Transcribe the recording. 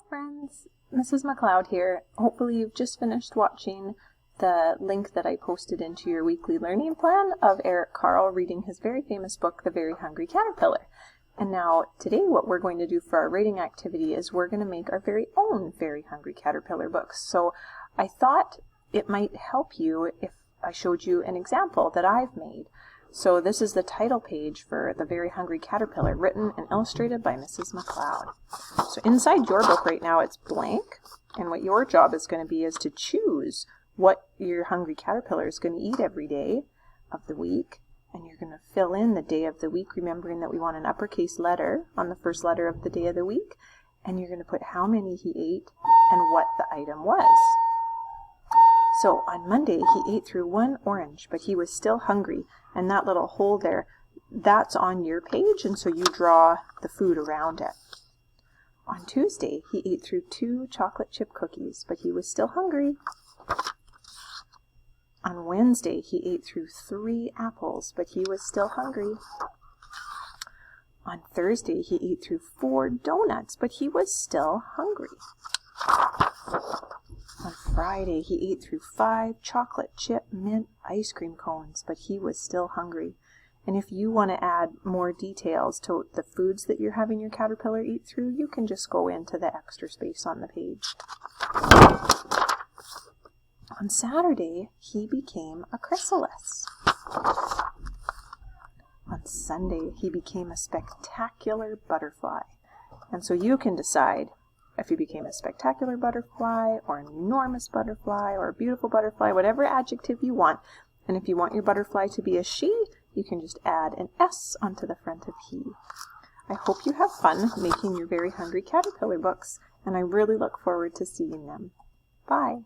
friends, Mrs. McLeod here. Hopefully you've just finished watching the link that I posted into your weekly learning plan of Eric Carle reading his very famous book, The Very Hungry Caterpillar. And now today what we're going to do for our reading activity is we're going to make our very own Very Hungry Caterpillar books. So I thought it might help you if I showed you an example that I've made. So this is the title page for The Very Hungry Caterpillar, written and illustrated by Mrs. McLeod. So inside your book right now it's blank, and what your job is going to be is to choose what your hungry caterpillar is going to eat every day of the week, and you're going to fill in the day of the week, remembering that we want an uppercase letter on the first letter of the day of the week, and you're going to put how many he ate and what the item was. So on Monday he ate through one orange, but he was still hungry, and that little hole there, that's on your page, and so you draw the food around it. On Tuesday he ate through 2 chocolate chip cookies, but he was still hungry. On Wednesday he ate through 3 apples, but he was still hungry. On Thursday he ate through 4 donuts, but he was still hungry. On Friday he ate through 5 chocolate chip mint ice cream cones, but he was still hungry. And if you want to add more details to the foods that you're having your caterpillar eat through, you can just go into the extra space on the page. On Saturday he became a chrysalis. On Sunday he became a spectacular butterfly. And so you can decide if he became a spectacular butterfly, or an enormous butterfly, or a beautiful butterfly, whatever adjective you want. And if you want your butterfly to be a she, you can just add an S onto the front of he. I hope you have fun making your Very Hungry Caterpillar books, and I really look forward to seeing them. Bye!